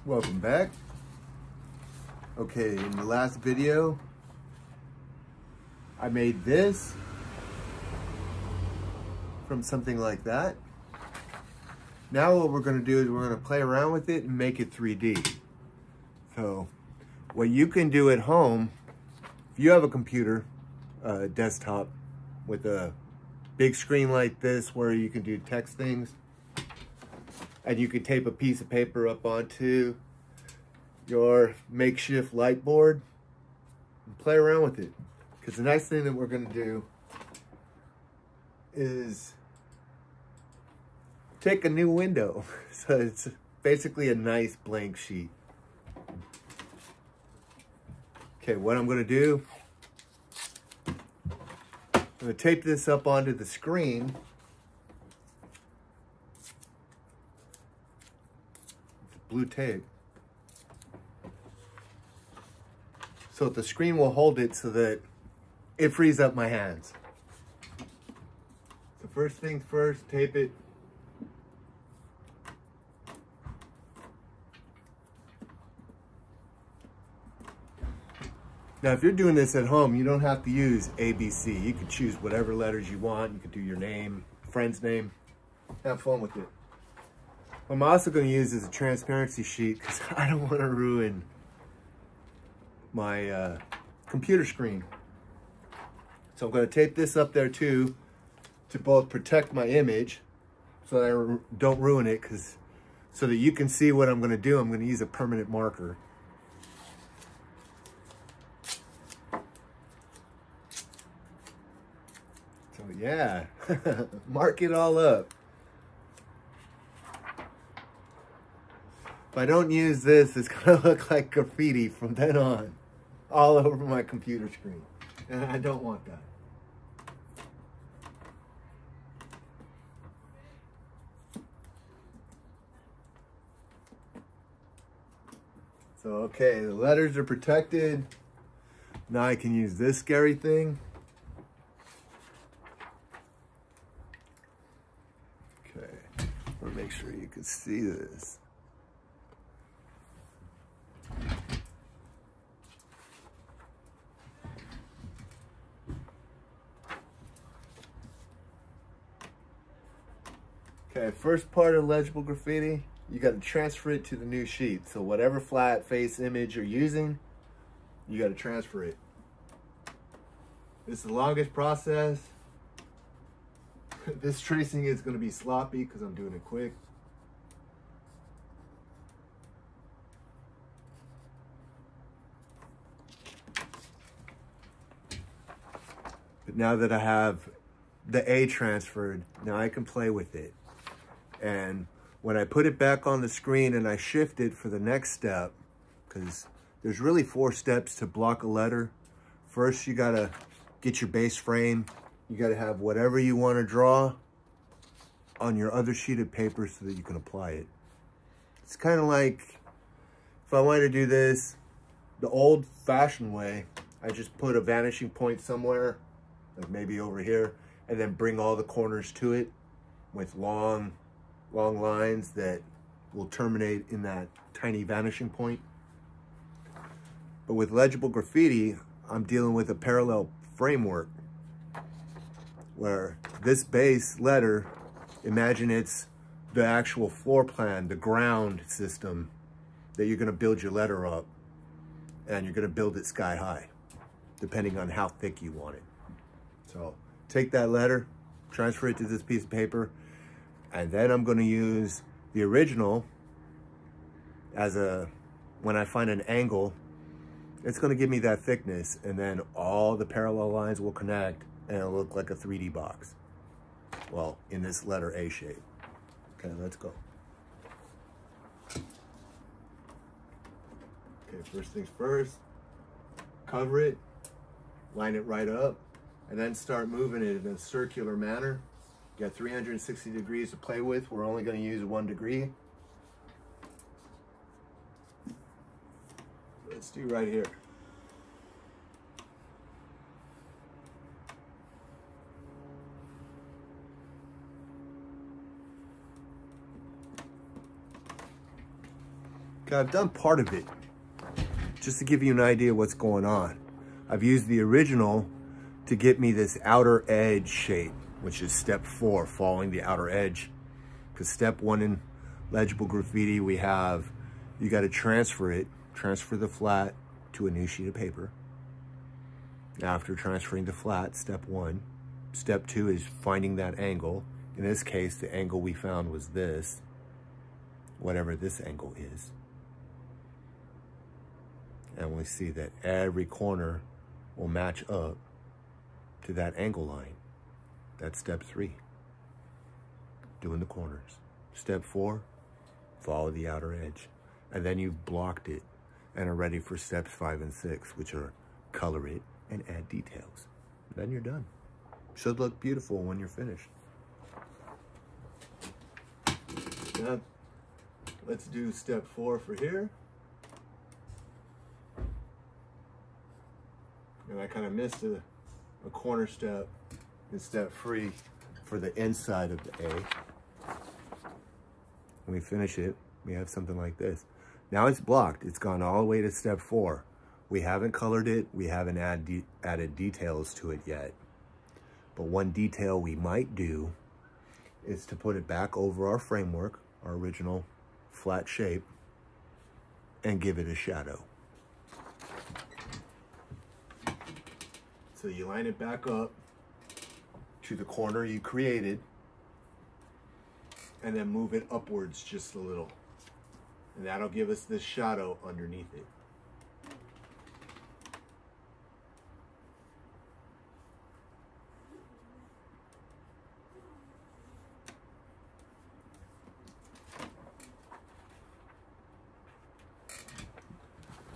Welcome back. Okay, in the last video, I made this from something like that. Now what we're going to do is we're going to play around with it and make it 3D. So what you can do at home, if you have a computer, a desktop with a big screen like this where you can do text things, and you can tape a piece of paper up onto your makeshift light board and play around with it. Because the next thing that we're going to do is take a new window. So it's basically a nice blank sheet. Okay, what I'm going to do, I'm going to tape this up onto the screen. Blue tape. So the screen will hold it so that it frees up my hands. So first things first, tape it. Now if you're doing this at home, you don't have to use ABC. You can choose whatever letters you want. You can do your name, friend's name. Have fun with it. What I'm also going to use is a transparency sheet because I don't want to ruin my computer screen. So I'm going to tape this up there too to both protect my image so that I don't ruin it, so that you can see what I'm going to do. I'm going to use a permanent marker. So yeah, mark it all up. If I don't use this, it's gonna look like graffiti from then on, all over my computer screen. And I don't want that. So, okay, the letters are protected. Now I can use this scary thing. Okay, I want to make sure you can see this. Okay, first part of Legible Graffiti, you got to transfer it to the new sheet. So whatever flat face image you're using, you got to transfer it. This is the longest process. This tracing is going to be sloppy because I'm doing it quick. But now that I have the A transferred, now I can play with it. And when I put it back on the screen and I shift it for the next step, because there's really 4 steps to block a letter. First, you gotta get your base frame. You gotta have whatever you wanna draw on your other sheet of paper so that you can apply it. It's kind of like, if I wanted to do this the old-fashioned way, I just put a vanishing point somewhere, like maybe over here, and then bring all the corners to it with long lines that will terminate in that tiny vanishing point. But with Legible Graffiti, I'm dealing with a parallel framework where this base letter, imagine it's the actual floor plan, the ground system that you're going to build your letter up, and you're going to build it sky high, depending on how thick you want it. So take that letter, transfer it to this piece of paper, and then I'm going to use the original as when I find an angle, it's going to give me that thickness, and then all the parallel lines will connect and it'll look like a 3D box. Well, in this letter A shape. Okay, let's go. Okay, first things first, cover it, line it right up, and then start moving it in a circular manner. You got 360 degrees to play with. We're only going to use 1 degree. Let's do right here. Okay, I've done part of it, just to give you an idea of what's going on. I've used the original to get me this outer edge shape, which is step 4, following the outer edge. Because step 1 in Legible Graffiti, we have, you got to transfer the flat to a new sheet of paper. After transferring the flat, step 1. Step 2 is finding that angle. In this case, the angle we found was this, whatever this angle is. And we see that every corner will match up to that angle line. That's step 3, doing the corners. Step 4, follow the outer edge. And then you've blocked it and are ready for steps 5 and 6, which are color it and add details. Then you're done. Should look beautiful when you're finished. Now, let's do step 4 for here. And I kind of missed a corner step in step 3 for the inside of the A. When we finish it, we have something like this. Now it's blocked. It's gone all the way to step 4. We haven't colored it. We haven't added details to it yet. But one detail we might do is to put it back over our framework, our original flat shape, and give it a shadow. So you line it back up to the corner you created and then move it upwards just a little. And that'll give us this shadow underneath it.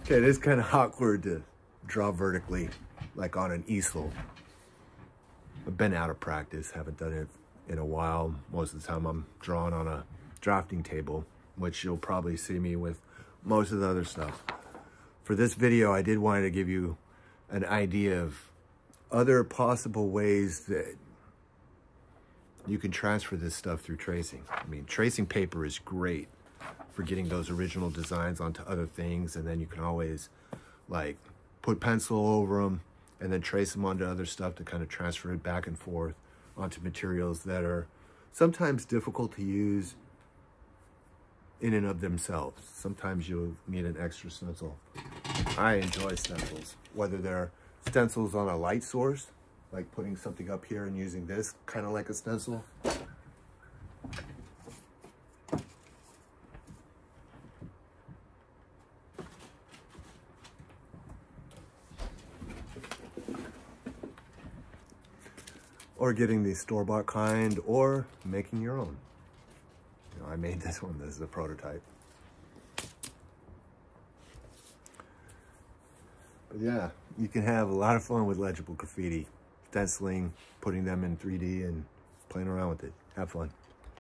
Okay, it is kind of awkward to draw vertically, like on an easel. I've been out of practice, haven't done it in a while. Most of the time I'm drawing on a drafting table, which you'll probably see me with most of the other stuff. For this video, I did want to give you an idea of other possible ways that you can transfer this stuff through tracing. I mean, tracing paper is great for getting those original designs onto other things, and then you can always like put pencil over them and then trace them onto other stuff to kind of transfer it back and forth onto materials that are sometimes difficult to use in and of themselves. Sometimes you'll need an extra stencil. I enjoy stencils, whether they're stencils on a light source, like putting something up here and using this kind of like a stencil, or getting the store-bought kind, or making your own. You know, I made this one. This is a prototype. But yeah, you can have a lot of fun with Legible Graffiti, stenciling, putting them in 3D, and playing around with it. Have fun.